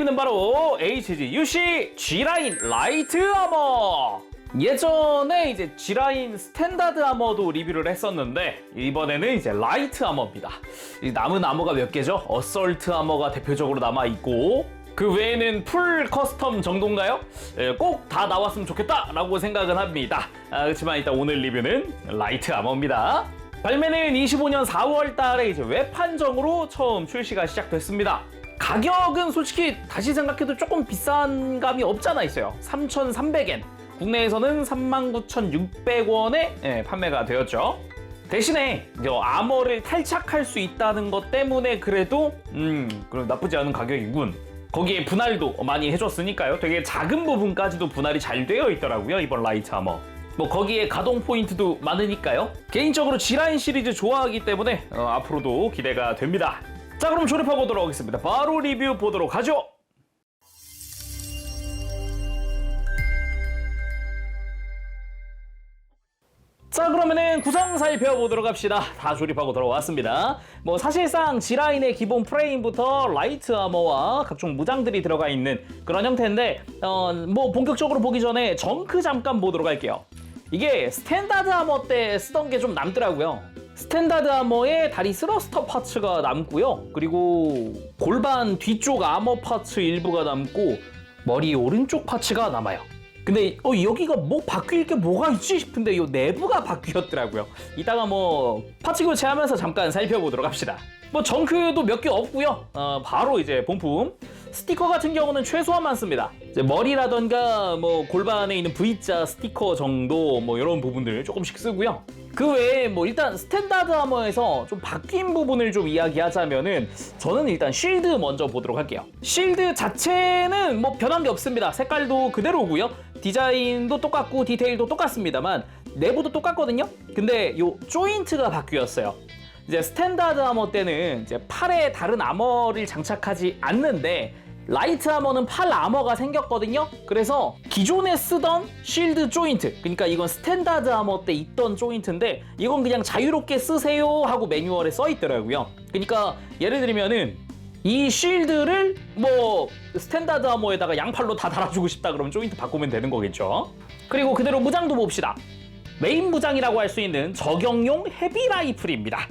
리뷰는 바로 HGUC G라인 라이트 아머. 예전에 이제 G라인 스탠다드 아머도 리뷰를 했었는데 이번에는 이제 라이트 아머입니다. 남은 아머가 몇 개죠? 어설트 아머가 대표적으로 남아있고 그 외에는 풀 커스텀 정도인가요? 꼭 다 나왔으면 좋겠다라고 생각은 합니다. 그렇지만 일단 오늘 리뷰는 라이트 아머입니다. 발매는 25년 4월 달에 이제 웹 한정으로 처음 출시가 시작됐습니다. 가격은 솔직히 다시 생각해도 조금 비싼 감이 없잖아 있어요. 3,300엔. 국내에서는 39,600원에 판매가 되었죠. 대신에 아머를 탈착할 수 있다는 것 때문에 그래도 그럼 나쁘지 않은 가격이군. 거기에 분할도 많이 해줬으니까요. 되게 작은 부분까지도 분할이 잘 되어 있더라고요. 이번 라이트 아머. 뭐 거기에 가동 포인트도 많으니까요. 개인적으로 G라인 시리즈 좋아하기 때문에 앞으로도 기대가 됩니다. 자, 그럼 조립해 보도록 하겠습니다. 바로 리뷰 보도록 하죠. 자, 그러면은 구성 살펴보도록 합시다. 다 조립하고 들어왔습니다. 뭐 사실상 G라인의 기본 프레임부터 라이트 아머와 각종 무장들이 들어가 있는 그런 형태인데 뭐 본격적으로 보기 전에 정크 잠깐 보도록 할게요. 이게 스탠다드 아머 때 쓰던 게 좀 남더라고요. 스탠다드 아머에 다리 스러스터 파츠가 남고요. 그리고 골반 뒤쪽 아머 파츠 일부가 남고 머리 오른쪽 파츠가 남아요. 근데 여기가 뭐 바뀔 게 뭐가 있지 싶은데 이 내부가 바뀌었더라고요. 이따가 뭐 파츠 교체하면서 잠깐 살펴보도록 합시다. 뭐 정크도 몇 개 없고요. 바로 이제 본품. 스티커 같은 경우는 최소한 많습니다. 이제 머리라던가 뭐 골반에 있는 V자 스티커 정도 뭐 이런 부분들 조금씩 쓰고요. 그 외에 뭐 일단 스탠다드 아머에서 좀 바뀐 부분을 좀 이야기하자면은 저는 일단 쉴드 먼저 보도록 할게요. 쉴드 자체는 뭐 변한 게 없습니다. 색깔도 그대로고요. 디자인도 똑같고 디테일도 똑같습니다만 내부도 똑같거든요. 근데 요 조인트가 바뀌었어요. 이제 스탠다드 아머 때는 이제 팔에 다른 아머를 장착하지 않는데 라이트 아머는 팔 아머가 생겼거든요. 그래서 기존에 쓰던 쉴드 조인트, 그러니까 이건 스탠다드 아머 때 있던 조인트인데 이건 그냥 자유롭게 쓰세요 하고 매뉴얼에 써 있더라고요. 그러니까 예를 들면은 이 쉴드를 뭐 스탠다드 아머에다가 양팔로 다 달아주고 싶다 그러면 조인트 바꾸면 되는 거겠죠. 그리고 그대로 무장도 봅시다. 메인 무장이라고 할 수 있는 저격용 헤비 라이플입니다.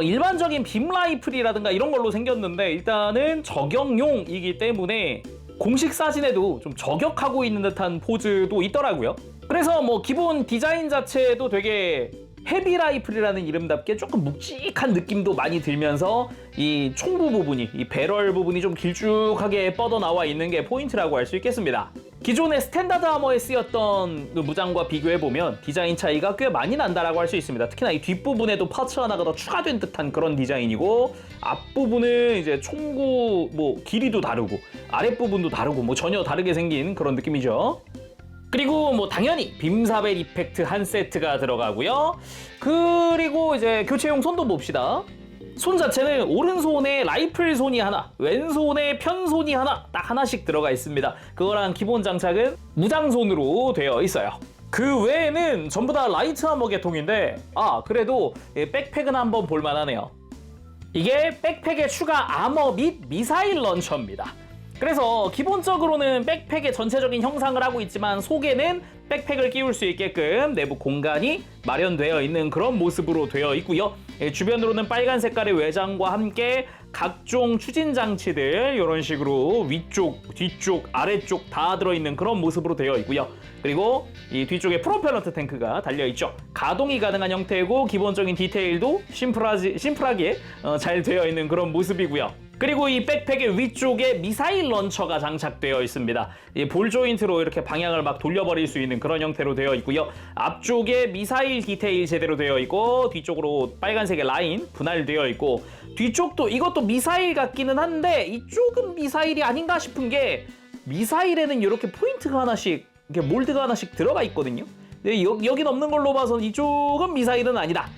일반적인 빔 라이플이라든가 이런 걸로 생겼는데 일단은 저격용이기 때문에 공식 사진에도 좀 저격하고 있는 듯한 포즈도 있더라고요. 그래서 뭐 기본 디자인 자체도 되게 헤비 라이플이라는 이름답게 조금 묵직한 느낌도 많이 들면서 이 총부 부분이, 이 배럴 부분이 좀 길쭉하게 뻗어나와 있는 게 포인트라고 할 수 있겠습니다. 기존의 스탠다드 아머에 쓰였던 그 무장과 비교해보면 디자인 차이가 꽤 많이 난다라고 할 수 있습니다. 특히나 이 뒷부분에도 파츠 하나가 더 추가된 듯한 그런 디자인이고 앞부분은 이제 총구 뭐 길이도 다르고 아랫부분도 다르고 뭐 전혀 다르게 생긴 그런 느낌이죠. 그리고 뭐 당연히 빔사벨 이펙트 한 세트가 들어가고요. 그리고 이제 교체용 손도 봅시다. 손 자체는 오른손에 라이플 손이 하나, 왼손에 편손이 하나, 딱 하나씩 들어가 있습니다. 그거랑 기본 장착은 무장손으로 되어 있어요. 그 외에는 전부 다 라이트 아머 계통인데 그래도 백팩은 한번 볼만하네요. 이게 백팩의 추가 아머 및 미사일 런처입니다. 그래서 기본적으로는 백팩의 전체적인 형상을 하고 있지만 속에는 백팩을 끼울 수 있게끔 내부 공간이 마련되어 있는 그런 모습으로 되어 있고요. 주변으로는 빨간 색깔의 외장과 함께 각종 추진 장치들 이런 식으로 위쪽, 뒤쪽, 아래쪽 다 들어있는 그런 모습으로 되어 있고요. 그리고 이 뒤쪽에 프로펠런트 탱크가 달려있죠. 가동이 가능한 형태고 기본적인 디테일도 심플하게 잘 되어 있는 그런 모습이고요. 그리고 이 백팩의 위쪽에 미사일 런처가 장착되어 있습니다. 이 볼 조인트로 이렇게 방향을 막 돌려버릴 수 있는 그런 형태로 되어 있고요. 앞쪽에 미사일 디테일 제대로 되어 있고 뒤쪽으로 빨간색의 라인 분할되어 있고 뒤쪽도 이것도 미사일 같기는 한데 이쪽은 미사일이 아닌가 싶은 게 미사일에는 이렇게 포인트가 하나씩 이렇게 몰드가 하나씩 들어가 있거든요. 근데 여긴 없는 걸로 봐서 이쪽은 미사일은 아니다.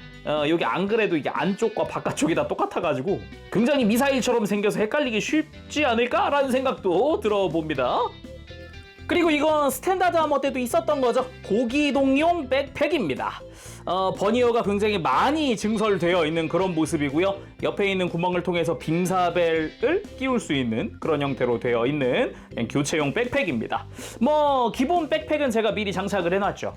여기 안 그래도 이게 안쪽과 바깥쪽이 다 똑같아가지고 굉장히 미사일처럼 생겨서 헷갈리기 쉽지 않을까라는 생각도 들어봅니다. 그리고 이건 스탠다드 아머 때도 있었던 거죠. 고기동용 백팩입니다. 버니어가 굉장히 많이 증설되어 있는 그런 모습이고요. 옆에 있는 구멍을 통해서 빔사벨을 끼울 수 있는 그런 형태로 되어 있는 교체용 백팩입니다. 뭐 기본 백팩은 제가 미리 장착을 해놨죠.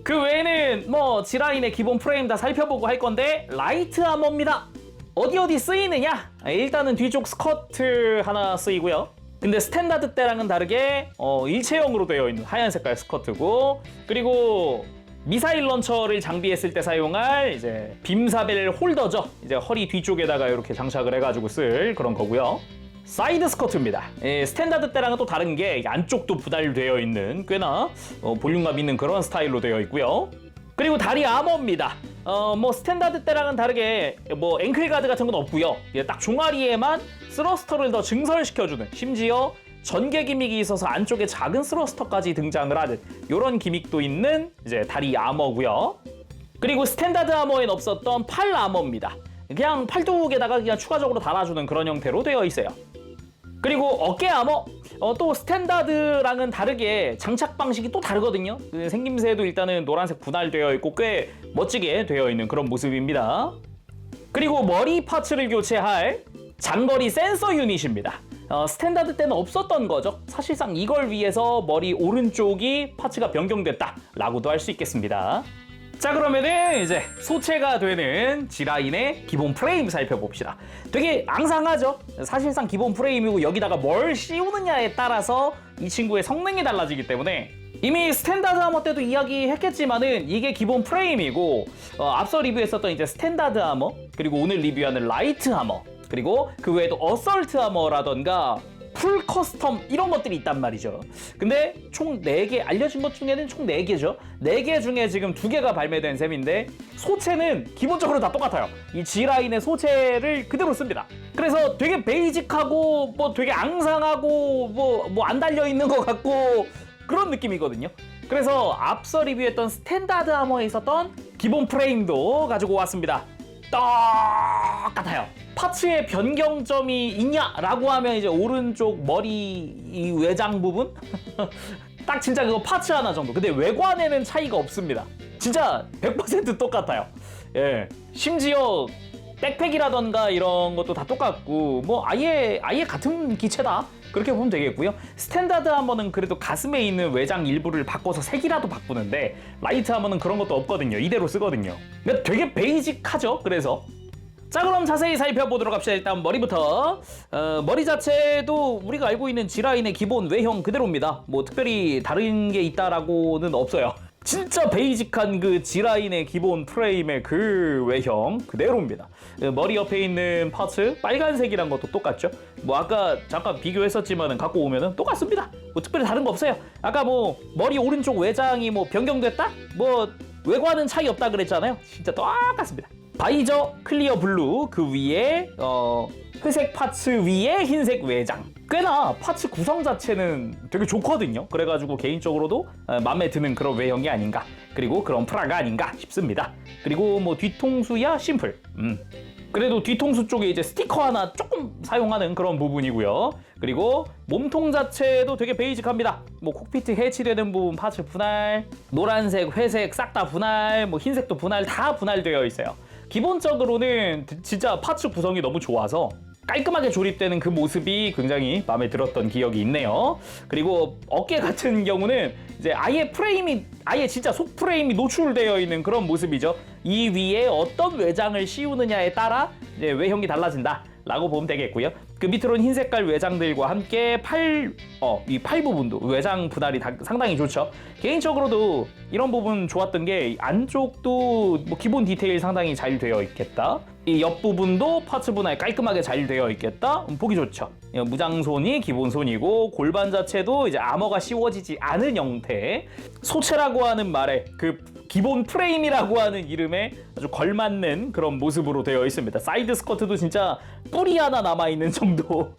그 외에는 뭐 G라인의 기본 프레임 다 살펴보고 할 건데 라이트 아머입니다. 어디 쓰이느냐? 일단은 뒤쪽 스커트 하나 쓰이고요. 근데 스탠다드 때랑은 다르게 일체형으로 되어 있는 하얀 색깔 스커트고, 그리고 미사일 런처를 장비했을 때 사용할 이제 빔사벨 홀더죠. 이제 허리 뒤쪽에다가 이렇게 장착을 해가지고 쓸 그런 거고요. 사이드 스커트입니다. 스탠다드 때랑은 또 다른 게 안쪽도 분할되어 있는 꽤나 볼륨감 있는 그런 스타일로 되어 있고요. 그리고 다리 아머입니다. 뭐 스탠다드 때랑은 다르게 뭐 앵클 가드 같은 건 없고요. 딱 종아리에만 스러스터를 더 증설시켜주는, 심지어 전개 기믹이 있어서 안쪽에 작은 스러스터까지 등장을 하는 이런 기믹도 있는 이제 다리 아머고요. 그리고 스탠다드 아머엔 없었던 팔 아머입니다. 그냥 팔뚝에다가 그냥 추가적으로 달아주는 그런 형태로 되어 있어요. 그리고 어깨 아머, 또 스탠다드랑은 다르게 장착 방식이 또 다르거든요. 그 생김새도 일단은 노란색 분할되어 있고 꽤 멋지게 되어 있는 그런 모습입니다. 그리고 머리 파츠를 교체할 장거리 센서 유닛입니다. 스탠다드 때는 없었던 거죠. 사실상 이걸 위해서 머리 오른쪽이 파츠가 변경됐다라고도 할 수 있겠습니다. 자, 그러면은 이제 소체가 되는 G라인의 기본 프레임 살펴봅시다. 되게 앙상하죠? 사실상 기본 프레임이고 여기다가 뭘 씌우느냐에 따라서 이 친구의 성능이 달라지기 때문에 이미 스탠다드 아머 때도 이야기했겠지만은 이게 기본 프레임이고, 앞서 리뷰했었던 이제 스탠다드 아머, 그리고 오늘 리뷰하는 라이트 아머, 그리고 그 외에도 어설트 아머라던가 풀 커스텀 이런 것들이 있단 말이죠. 근데 총 4개, 알려진 것 중에는 총 4개죠. 4개 중에 지금 2개가 발매된 셈인데 소체는 기본적으로 다 똑같아요. 이 G라인의 소체를 그대로 씁니다. 그래서 되게 베이직하고 뭐 되게 앙상하고 뭐 안 달려있는 것 같고 그런 느낌이거든요. 그래서 앞서 리뷰했던 스탠다드 아머에 있었던 기본 프레임도 가지고 왔습니다. 똑같아요. 파츠의 변경점이 있냐라고 하면 이제 오른쪽 머리 이 외장 부분? 딱 진짜 그거 파츠 하나 정도. 근데 외관에는 차이가 없습니다. 진짜 100% 똑같아요. 예. 심지어 백팩이라던가 이런 것도 다 똑같고 뭐 아예 같은 기체다. 그렇게 보면 되겠고요. 스탠다드 아머는 그래도 가슴에 있는 외장 일부를 바꿔서 색이라도 바꾸는데 라이트 아머는 그런 것도 없거든요. 이대로 쓰거든요. 그러니까 되게 베이직하죠. 그래서 자, 그럼 자세히 살펴보도록 합시다. 일단 머리부터. 머리 자체도 우리가 알고 있는 G라인의 기본 외형 그대로입니다. 뭐 특별히 다른 게 있다라고는 없어요. 진짜 베이직한 그 G라인의 기본 프레임의 그 외형 그대로입니다. 머리 옆에 있는 파츠 빨간색이란 것도 똑같죠. 뭐 아까 잠깐 비교했었지만은 갖고 오면은 똑같습니다. 뭐 특별히 다른 거 없어요. 아까 뭐 머리 오른쪽 외장이 뭐 변경됐다? 뭐 외관은 차이 없다 그랬잖아요. 진짜 똑같습니다. 바이저 클리어 블루, 그 위에 회색 파츠 위에 흰색 외장. 꽤나 파츠 구성 자체는 되게 좋거든요. 그래가지고 개인적으로도 마음에 드는 그런 외형이 아닌가, 그리고 그런 프라가 아닌가 싶습니다. 그리고 뭐 뒤통수야 심플. 그래도 뒤통수 쪽에 이제 스티커 하나 조금 사용하는 그런 부분이고요. 그리고 몸통 자체도 되게 베이직합니다. 뭐 콕피트 해치되는 부분 파츠 분할, 노란색, 회색 싹 다 분할, 뭐 흰색도 분할, 다 분할되어 있어요. 기본적으로는 진짜 파츠 구성이 너무 좋아서 깔끔하게 조립되는 그 모습이 굉장히 마음에 들었던 기억이 있네요. 그리고 어깨 같은 경우는 이제 아예 프레임이, 아예 진짜 속 프레임이 노출되어 있는 그런 모습이죠. 이 위에 어떤 외장을 씌우느냐에 따라 이제 외형이 달라진다 라고 보면 되겠고요. 그 밑으로는 흰 색깔 외장들과 함께 이 팔 부분도 외장 분할이 상당히 좋죠. 개인적으로도 이런 부분 좋았던 게 안쪽도 뭐 기본 디테일 상당히 잘 되어 있겠다. 이 옆부분도 파츠 분할 깔끔하게 잘 되어 있겠다. 보기 좋죠. 무장손이 기본손이고 골반 자체도 이제 아머가 씌워지지 않은 형태. 소체라고 하는 말에 그 기본 프레임이라고 하는 이름에 아주 걸맞는 그런 모습으로 되어 있습니다. 사이드 스커트도 진짜 뿔이 하나 남아있는 정도.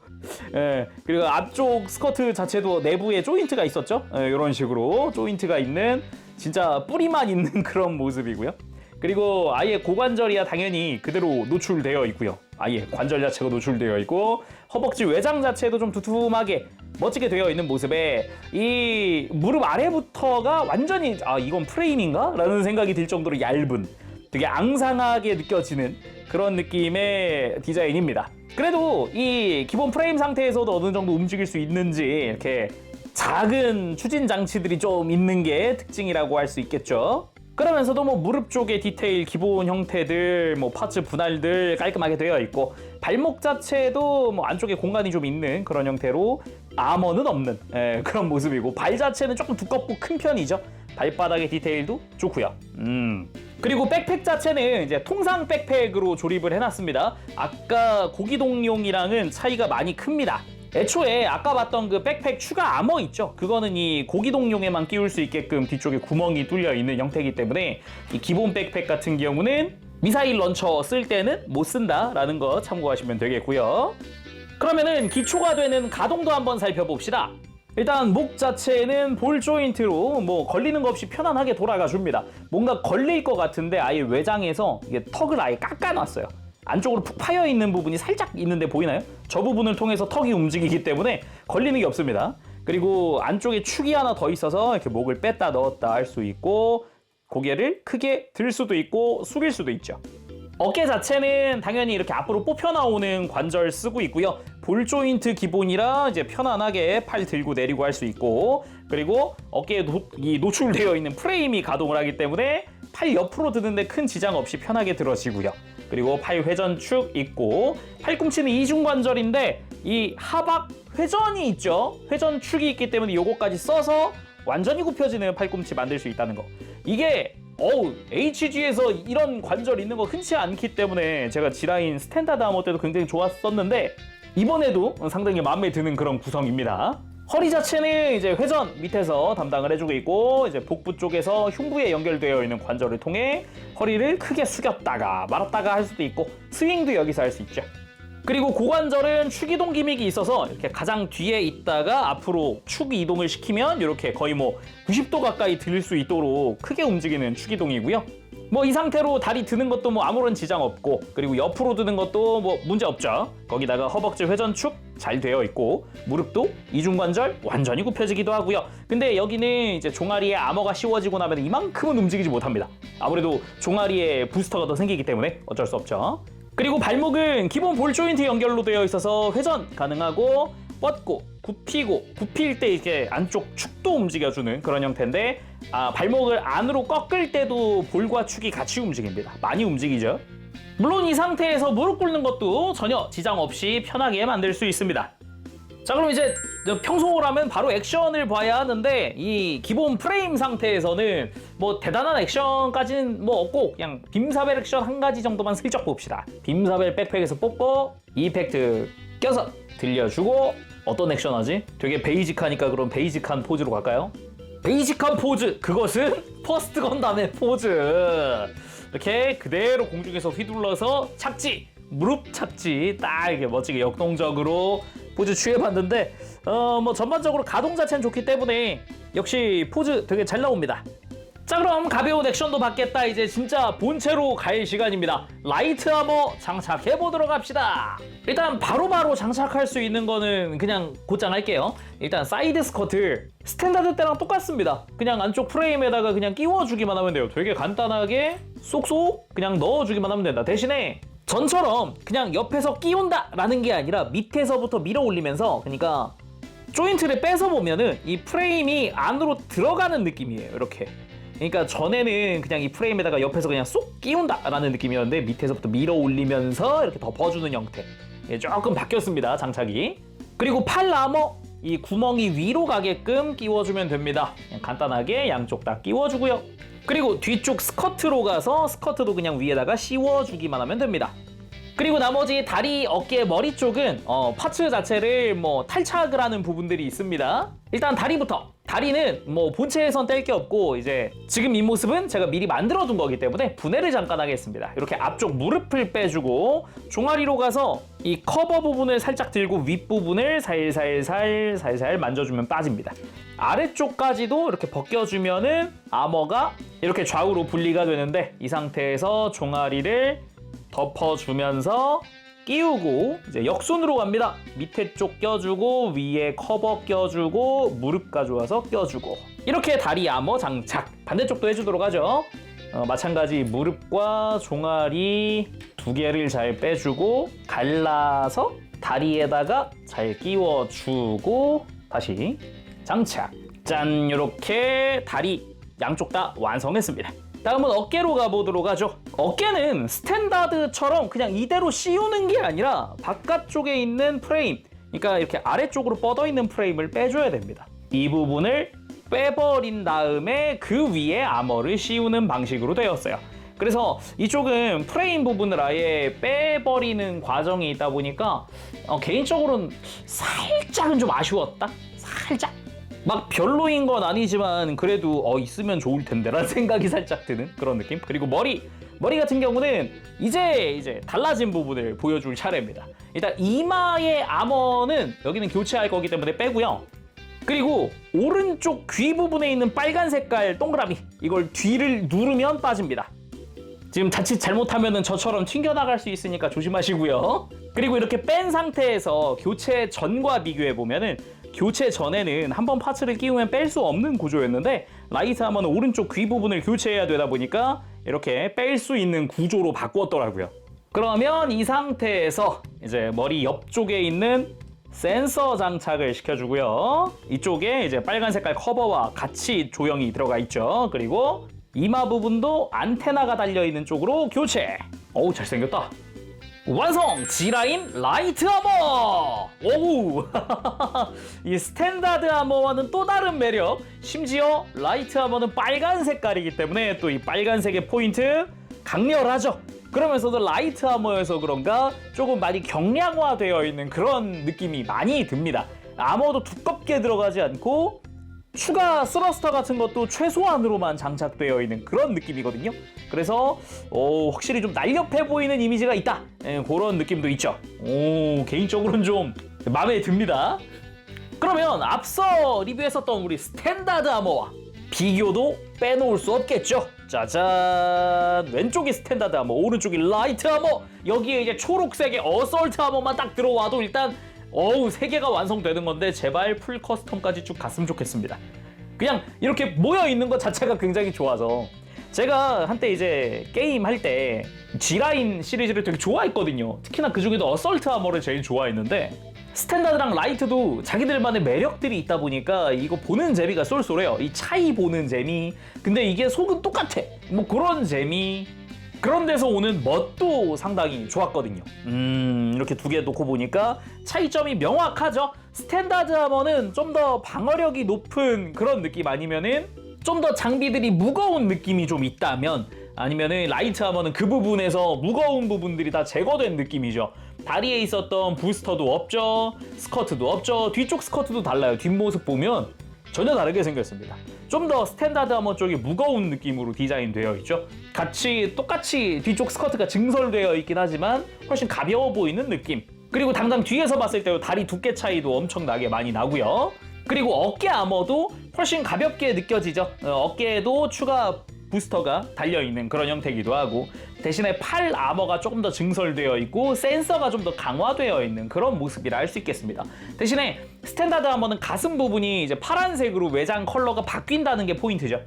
예, 그리고 앞쪽 스커트 자체도 내부에 조인트가 있었죠. 이런 식으로 조인트가 있는 진짜 뿌리만 있는 그런 모습이고요. 그리고 아예 고관절이야 당연히 그대로 노출되어 있고요. 아예 관절 자체가 노출되어 있고 허벅지 외장 자체도 좀 두툼하게 멋지게 되어 있는 모습에 이 무릎 아래부터가 완전히 이건 프레임인가? 라는 생각이 들 정도로 얇은, 되게 앙상하게 느껴지는 그런 느낌의 디자인입니다. 그래도 이 기본 프레임 상태에서도 어느 정도 움직일 수 있는지 이렇게 작은 추진 장치들이 좀 있는 게 특징이라고 할 수 있겠죠. 그러면서도 뭐 무릎 쪽의 디테일, 기본 형태들, 뭐 파츠 분할들 깔끔하게 되어 있고, 발목 자체도 뭐 안쪽에 공간이 좀 있는 그런 형태로 아머는 없는 그런 모습이고, 발 자체는 조금 두껍고 큰 편이죠. 발바닥의 디테일도 좋고요. 그리고 백팩 자체는 이제 통상 백팩으로 조립을 해놨습니다. 아까 고기동용이랑은 차이가 많이 큽니다. 애초에 아까 봤던 그 백팩 추가 아머 있죠? 그거는 이 고기동용에만 끼울 수 있게끔 뒤쪽에 구멍이 뚫려 있는 형태이기 때문에 이 기본 백팩 같은 경우는 미사일 런처 쓸 때는 못 쓴다라는 거 참고하시면 되겠고요. 그러면은 기초가 되는 가동도 한번 살펴봅시다. 일단 목 자체는 볼 조인트로 뭐 걸리는 거 없이 편안하게 돌아가 줍니다. 뭔가 걸릴 것 같은데 아예 외장에서 이게 턱을 아예 깎아놨어요. 안쪽으로 푹 파여 있는 부분이 살짝 있는데 보이나요? 저 부분을 통해서 턱이 움직이기 때문에 걸리는 게 없습니다. 그리고 안쪽에 축이 하나 더 있어서 이렇게 목을 뺐다 넣었다 할 수 있고, 고개를 크게 들 수도 있고 숙일 수도 있죠. 어깨 자체는 당연히 이렇게 앞으로 뽑혀 나오는 관절 쓰고 있고요. 볼 조인트 기본이라 이제 편안하게 팔 들고 내리고 할 수 있고, 그리고 어깨에 노출되어 있는 프레임이 가동을 하기 때문에 팔 옆으로 드는데 큰 지장 없이 편하게 들어지고요. 그리고 팔 회전축 있고, 팔꿈치는 이중관절인데 이 하박 회전이 있죠. 회전축이 있기 때문에 요거까지 써서 완전히 굽혀지는 팔꿈치 만들 수 있다는 거. 이게 HG에서 이런 관절 있는 거 흔치 않기 때문에 제가 G라인 스탠다드 아머 때도 굉장히 좋았었는데 이번에도 상당히 마음에 드는 그런 구성입니다. 허리 자체는 이제 회전 밑에서 담당을 해주고 있고, 이제 복부 쪽에서 흉부에 연결되어 있는 관절을 통해 허리를 크게 숙였다가 말았다가 할 수도 있고, 스윙도 여기서 할 수 있죠. 그리고 고관절은 축 이동 기믹이 있어서 이렇게 가장 뒤에 있다가 앞으로 축 이동을 시키면 이렇게 거의 뭐 90도 가까이 들 수 있도록 크게 움직이는 축 이동이고요. 뭐 이 상태로 다리 드는 것도 뭐 아무런 지장 없고, 그리고 옆으로 드는 것도 뭐 문제 없죠. 거기다가 허벅지 회전축 잘 되어 있고, 무릎도 이중관절 완전히 굽혀지기도 하고요. 근데 여기는 이제 종아리에 아머가 씌워지고 나면 이만큼은 움직이지 못합니다. 아무래도 종아리에 부스터가 더 생기기 때문에 어쩔 수 없죠. 그리고 발목은 기본 볼 조인트 연결로 되어 있어서 회전 가능하고, 뻗고 굽히고, 굽힐 때 이렇게 안쪽 축도 움직여주는 그런 형태인데, 발목을 안으로 꺾을 때도 볼과 축이 같이 움직입니다. 많이 움직이죠. 물론 이 상태에서 무릎 꿇는 것도 전혀 지장 없이 편하게 만들 수 있습니다. 자, 그럼 이제 평소라면 바로 액션을 봐야 하는데, 이 기본 프레임 상태에서는 뭐 대단한 액션까지는 뭐 없고, 그냥 빔사벨 액션 한 가지 정도만 슬쩍 봅시다. 빔사벨 백팩에서 뽑고 이펙트 껴서 들려주고, 어떤 액션 하지? 되게 베이직하니까 그럼 베이직한 포즈로 갈까요? 베이직한 포즈! 그것은 퍼스트 건담의 포즈! 이렇게 그대로 공중에서 휘둘러서 착지! 무릎 착지! 딱 이렇게 멋지게 역동적으로 포즈 취해봤는데, 뭐 전반적으로 가동 자체는 좋기 때문에 역시 포즈 되게 잘 나옵니다. 자, 그럼 가벼운 액션도 받겠다. 이제 진짜 본체로 갈 시간입니다. 라이트 아머 장착해보도록 합시다. 일단 바로바로 장착할 수 있는 거는 그냥 곧장 할게요. 일단 사이드 스커트 스탠다드 때랑 똑같습니다. 그냥 안쪽 프레임에다가 그냥 끼워주기만 하면 돼요. 되게 간단하게 쏙쏙 그냥 넣어주기만 하면 된다. 대신에 전처럼 그냥 옆에서 끼운다 라는 게 아니라 밑에서부터 밀어 올리면서, 그러니까 조인트를 빼서 보면은 이 프레임이 안으로 들어가는 느낌이에요. 이렇게. 그러니까 전에는 그냥 이 프레임에다가 옆에서 그냥 쏙 끼운다 라는 느낌이었는데, 밑에서부터 밀어 올리면서 이렇게 덮어주는 형태. 조금 바뀌었습니다, 장착이. 그리고 팔 아머 이 구멍이 위로 가게끔 끼워주면 됩니다. 그냥 간단하게 양쪽 다 끼워주고요. 그리고 뒤쪽 스커트로 가서 스커트도 그냥 위에다가 씌워주기만 하면 됩니다. 그리고 나머지 다리, 어깨, 머리 쪽은 파츠 자체를 뭐 탈착을 하는 부분들이 있습니다. 일단 다리부터. 다리는 뭐 본체에선 뗄 게 없고, 이제 지금 이 모습은 제가 미리 만들어 둔 거기 때문에 분해를 잠깐 하겠습니다. 이렇게 앞쪽 무릎을 빼주고 종아리로 가서 이 커버 부분을 살짝 들고 윗부분을 살살 만져주면 빠집니다. 아래쪽까지도 이렇게 벗겨주면은 아머가 이렇게 좌우로 분리가 되는데, 이 상태에서 종아리를 덮어주면서 끼우고 이제 역순으로 갑니다. 밑에 쪽 껴주고 위에 커버 껴주고 무릎 가져와서 껴주고 이렇게 다리 아머 장착. 반대쪽도 해주도록 하죠. 마찬가지 무릎과 종아리 두 개를 잘 빼주고 갈라서 다리에다가 잘 끼워주고 다시 장착. 짠, 이렇게 다리 양쪽 다 완성했습니다. 다음은 어깨로 가보도록 하죠. 어깨는 스탠다드처럼 그냥 이대로 씌우는 게 아니라 바깥쪽에 있는 프레임, 그러니까 이렇게 아래쪽으로 뻗어 있는 프레임을 빼줘야 됩니다. 이 부분을 빼버린 다음에 그 위에 아머를 씌우는 방식으로 되었어요. 그래서 이쪽은 프레임 부분을 아예 빼버리는 과정이 있다 보니까 개인적으로는 살짝은 좀 아쉬웠다? 살짝? 막 별로인 건 아니지만 그래도 있으면 좋을 텐데 라는 생각이 살짝 드는 그런 느낌. 그리고 머리 같은 경우는 이제 달라진 부분을 보여줄 차례입니다. 일단 이마의 아머는 여기는 교체할 거기 때문에 빼고요. 그리고 오른쪽 귀 부분에 있는 빨간 색깔 동그라미, 이걸 뒤를 누르면 빠집니다. 지금 자칫 잘못하면 저처럼 튕겨나갈 수 있으니까 조심하시고요. 그리고 이렇게 뺀 상태에서 교체 전과 비교해보면은 교체 전에는 한번 파츠를 끼우면 뺄 수 없는 구조였는데 라이트 하머는 오른쪽 귀 부분을 교체해야 되다 보니까 이렇게 뺄 수 있는 구조로 바꿨더라고요. 그러면 이 상태에서 이제 머리 옆쪽에 있는 센서 장착을 시켜주고요. 이쪽에 이제 빨간 색깔 커버와 같이 조형이 들어가 있죠. 그리고 이마 부분도 안테나가 달려있는 쪽으로 교체. 어우, 잘생겼다. 완성! G라인 라이트 아머! 오우! 이 스탠다드 아머와는 또 다른 매력. 심지어 라이트 아머는 빨간 색깔이기 때문에 또 이 빨간색의 포인트 강렬하죠. 그러면서도 라이트 아머여서 그런가 조금 많이 경량화되어 있는 그런 느낌이 많이 듭니다. 아머도 두껍게 들어가지 않고 추가 스러스터 같은 것도 최소한으로만 장착되어 있는 그런 느낌이거든요. 그래서 확실히 좀 날렵해 보이는 이미지가 있다. 그런 느낌도 있죠. 개인적으로는 좀 마음에 듭니다. 그러면 앞서 리뷰했었던 우리 스탠다드 아머와 비교도 빼놓을 수 없겠죠. 짜잔! 왼쪽이 스탠다드 아머, 오른쪽이 라이트 아머. 여기에 이제 초록색의 어설트 아머만 딱 들어와도 일단 세 개가 완성되는 건데 제발 풀 커스텀까지 쭉 갔으면 좋겠습니다. 그냥 이렇게 모여 있는 것 자체가 굉장히 좋아서 제가 한때 이제 게임 할 때 G라인 시리즈를 되게 좋아했거든요. 특히나 그 중에도 어설트 아머를 제일 좋아했는데 스탠다드랑 라이트도 자기들만의 매력들이 있다 보니까 이거 보는 재미가 쏠쏠해요. 이 차이 보는 재미. 근데 이게 속은 똑같아. 뭐 그런 재미. 그런 데서 오는 멋도 상당히 좋았거든요. 이렇게 두 개 놓고 보니까 차이점이 명확하죠. 스탠다드 아머는 좀 더 방어력이 높은 그런 느낌 아니면은 좀 더 장비들이 무거운 느낌이 좀 있다면 아니면은 라이트 아머는 그 부분에서 무거운 부분들이 다 제거된 느낌이죠. 다리에 있었던 부스터도 없죠. 스커트도 없죠. 뒤쪽 스커트도 달라요. 뒷모습 보면 전혀 다르게 생겼습니다. 좀 더 스탠다드 아머 쪽이 무거운 느낌으로 디자인되어 있죠. 똑같이 뒤쪽 스커트가 증설되어 있긴 하지만 훨씬 가벼워 보이는 느낌. 그리고 당장 뒤에서 봤을 때도 다리 두께 차이도 엄청나게 많이 나고요. 그리고 어깨 아머도 훨씬 가볍게 느껴지죠. 어깨에도 추가 부스터가 달려있는 그런 형태이기도 하고 대신에 팔 아머가 조금 더 증설되어 있고 센서가 좀 더 강화되어 있는 그런 모습이라 할 수 있겠습니다. 대신에 스탠다드 아머는 가슴 부분이 이제 파란색으로 외장 컬러가 바뀐다는 게 포인트죠.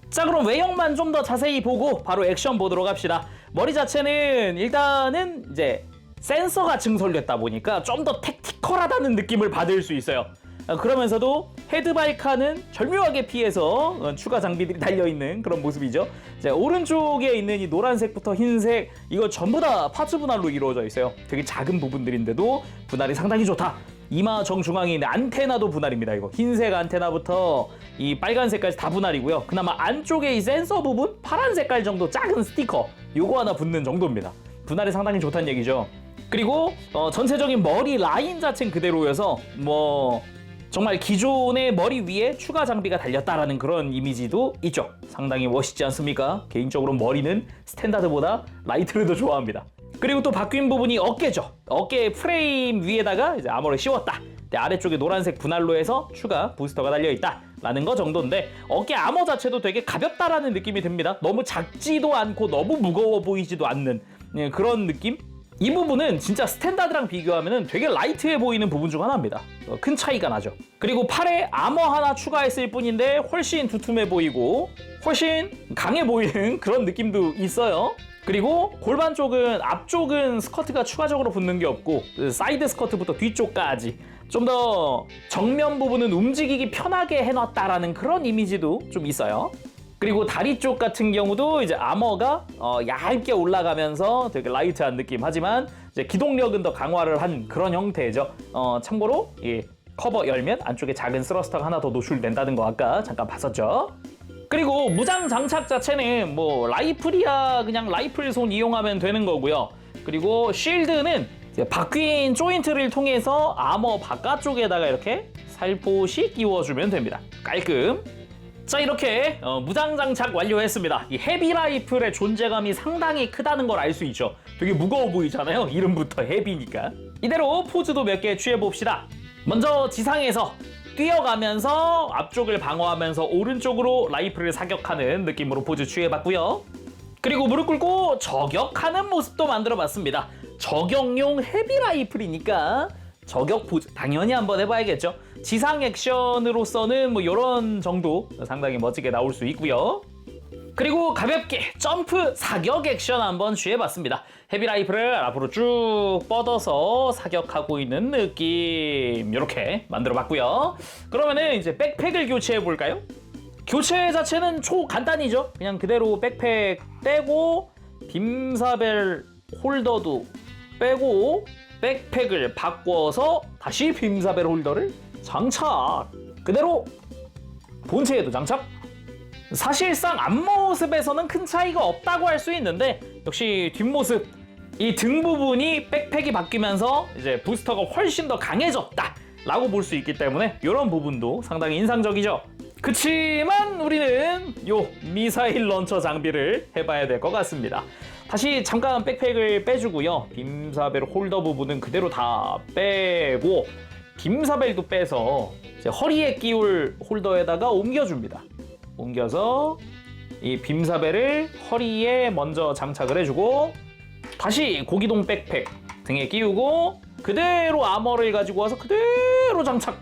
자, 그럼 외형만 좀 더 자세히 보고 바로 액션 보도록 합시다. 머리 자체는 일단은 이제 센서가 증설됐다 보니까 좀 더 택티컬하다는 느낌을 받을 수 있어요. 그러면서도 헤드바이카는 절묘하게 피해서 추가 장비들이 달려있는 그런 모습이죠. 자, 오른쪽에 있는 이 노란색부터 흰색 이거 전부 다 파츠 분할로 이루어져 있어요. 되게 작은 부분들인데도 분할이 상당히 좋다. 이마 정중앙에 있는 안테나도 분할입니다. 이거 흰색 안테나부터 이 빨간 색깔 다 분할이고요. 그나마 안쪽에 이 센서 부분 파란 색깔 정도 작은 스티커 요거 하나 붙는 정도입니다. 분할이 상당히 좋다는 얘기죠. 그리고 전체적인 머리 라인 자체는 그대로여서 정말 기존의 머리 위에 추가 장비가 달렸다라는 그런 이미지도 있죠. 상당히 멋있지 않습니까? 개인적으로 머리는 스탠다드보다 라이트를 더 좋아합니다. 그리고 또 바뀐 부분이 어깨죠. 어깨 프레임 위에다가 이제 아머를 씌웠다. 아래쪽에 노란색 분할로 해서 추가 부스터가 달려있다라는 거 정도인데 어깨 아머 자체도 되게 가볍다라는 느낌이 듭니다. 너무 작지도 않고 너무 무거워 보이지도 않는 그런 느낌? 이 부분은 진짜 스탠다드랑 비교하면 되게 라이트해 보이는 부분 중 하나입니다. 큰 차이가 나죠. 그리고 팔에 아머 하나 추가했을 뿐인데 훨씬 두툼해 보이고 훨씬 강해 보이는 그런 느낌도 있어요. 그리고 골반 쪽은 앞쪽은 스커트가 추가적으로 붙는 게 없고 사이드 스커트부터 뒤쪽까지 좀 더 정면 부분은 움직이기 편하게 해놨다라는 그런 이미지도 좀 있어요. 그리고 다리 쪽 같은 경우도 이제 아머가 얇게 올라가면서 되게 라이트한 느낌. 하지만 이제 기동력은 더 강화를 한 그런 형태죠. 참고로 이 커버 열면 안쪽에 작은 스러스터가 하나 더 노출된다는 거 아까 잠깐 봤었죠. 그리고 무장 장착 자체는 뭐 라이플이야 그냥 라이플 손 이용하면 되는 거고요. 그리고 쉴드는 바뀐 조인트를 통해서 아머 바깥쪽에다가 이렇게 살포시 끼워주면 됩니다. 깔끔. 자, 이렇게 무장 장착 완료했습니다. 이 헤비 라이플의 존재감이 상당히 크다는 걸 알 수 있죠. 되게 무거워 보이잖아요. 이름부터 헤비니까. 이대로 포즈도 몇 개 취해봅시다. 먼저 지상에서 뛰어가면서 앞쪽을 방어하면서 오른쪽으로 라이플을 사격하는 느낌으로 포즈 취해봤고요. 그리고 무릎 꿇고 저격하는 모습도 만들어봤습니다. 저격용 헤비 라이플이니까 저격 포즈 당연히 한번 해봐야겠죠. 지상 액션으로서는 뭐 이런 정도 상당히 멋지게 나올 수 있고요. 그리고 가볍게 점프 사격 액션 한번 취해봤습니다. 헤비 라이플을 앞으로 쭉 뻗어서 사격하고 있는 느낌 이렇게 만들어봤고요. 그러면은 이제 백팩을 교체해볼까요? 교체 자체는 간단이죠. 그냥 그대로 백팩 떼고 빔사벨 홀더도 빼고 백팩을 바꿔서 다시 빔사벨 홀더를 장착. 그대로 본체에도 장착. 사실상 앞모습에서는 큰 차이가 없다고 할 수 있는데 역시 뒷모습 이 등 부분이 백팩이 바뀌면서 이제 부스터가 훨씬 더 강해졌다 라고 볼 수 있기 때문에 이런 부분도 상당히 인상적이죠. 그치만 우리는 요 미사일 런처 장비를 해봐야 될 것 같습니다. 다시 잠깐 백팩을 빼주고요. 빔사벨 홀더 부분은 그대로 다 빼고 빔사벨도 빼서 이제 허리에 끼울 홀더에다가 옮겨줍니다. 옮겨서 이 빔사벨을 허리에 먼저 장착을 해주고 다시 고기동 백팩 등에 끼우고 그대로 아머를 가지고 와서 그대로 장착.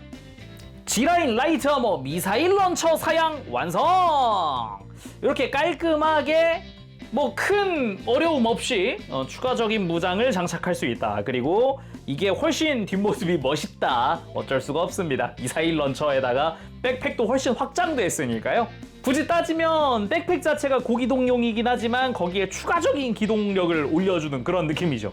G라인 라이트 아머 미사일 런처 사양 완성! 이렇게 깔끔하게 뭐 큰 어려움 없이 추가적인 무장을 장착할 수 있다. 그리고 이게 훨씬 뒷모습이 멋있다. 어쩔 수가 없습니다. 미사일 런처에다가 백팩도 훨씬 확장됐으니까요. 굳이 따지면 백팩 자체가 고기동용이긴 하지만 거기에 추가적인 기동력을 올려주는 그런 느낌이죠.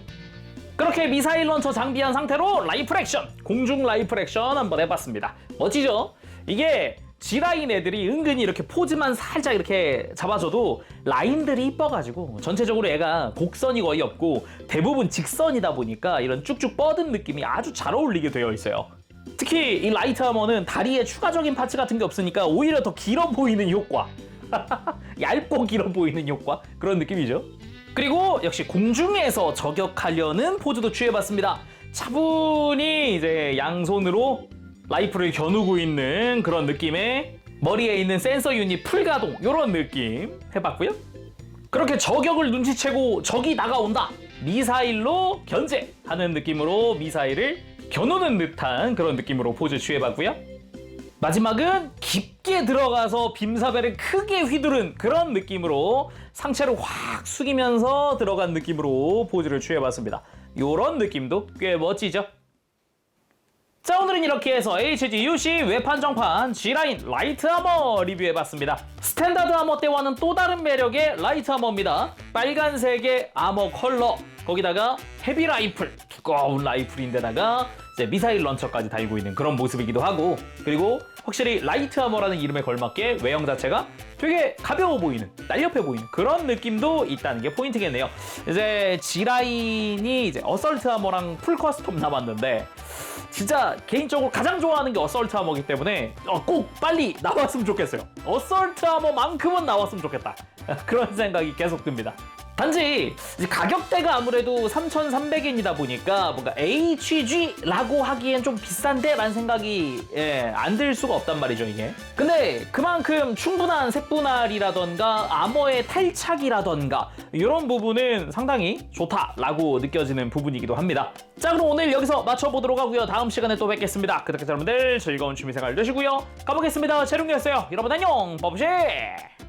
그렇게 미사일 런처 장비한 상태로 라이플 액션, 공중 라이플 액션 한번 해봤습니다. 멋지죠? 이게 G라인 애들이 은근히 이렇게 포즈만 살짝 이렇게 잡아줘도 라인들이 이뻐가지고 전체적으로 얘가 곡선이 거의 없고 대부분 직선이다 보니까 이런 쭉쭉 뻗은 느낌이 아주 잘 어울리게 되어 있어요. 특히 이 라이트 아머는 다리에 추가적인 파츠 같은 게 없으니까 오히려 더 길어 보이는 효과. 얇고 길어 보이는 효과 그런 느낌이죠. 그리고 역시 공중에서 저격하려는 포즈도 취해봤습니다. 차분히 이제 양손으로 라이플을 겨누고 있는 그런 느낌의 머리에 있는 센서 유닛 풀가동 이런 느낌 해봤고요. 그렇게 저격을 눈치채고 적이 다가온다. 미사일로 견제하는 느낌으로 미사일을 겨누는 듯한 그런 느낌으로 포즈 취해봤고요. 마지막은 깊게 들어가서 빔사벨을 크게 휘두른 그런 느낌으로 상체를 확 숙이면서 들어간 느낌으로 포즈를 취해봤습니다. 이런 느낌도 꽤 멋지죠? 자, 오늘은 이렇게 해서 HG UC 외판정판 G라인 라이트 아머 리뷰해봤습니다. 스탠다드 아머 때와는 또 다른 매력의 라이트 아머입니다. 빨간색의 아머 컬러, 거기다가 헤비 라이플, 두꺼운 라이플인데다가 이제 미사일 런처까지 달고 있는 그런 모습이기도 하고, 그리고 확실히 라이트 아머라는 이름에 걸맞게 외형 자체가 되게 가벼워 보이는, 날렵해 보이는 그런 느낌도 있다는 게 포인트겠네요. 이제 G라인이 이제 어설트 아머랑 풀 커스텀 남았는데 진짜 개인적으로 가장 좋아하는 게 어설트 아머이기 때문에 꼭 빨리 나왔으면 좋겠어요. 어설트 아머만큼은 나왔으면 좋겠다. 그런 생각이 계속 듭니다. 단지 이제 가격대가 아무래도 3,300엔이다 보니까 뭔가 HG라고 하기엔 좀 비싼데? 라는 생각이 안 들 수가 없단 말이죠, 이게. 근데 그만큼 충분한 색분할이라던가 아머의 탈착이라던가 이런 부분은 상당히 좋다라고 느껴지는 부분이기도 합니다. 자, 그럼 오늘 여기서 마쳐보도록 하고요. 다음 시간에 또 뵙겠습니다. 그때까지 여러분들 즐거운 취미생활 되시고요. 가보겠습니다. 재룡이었어요. 여러분 안녕. 버브쉐.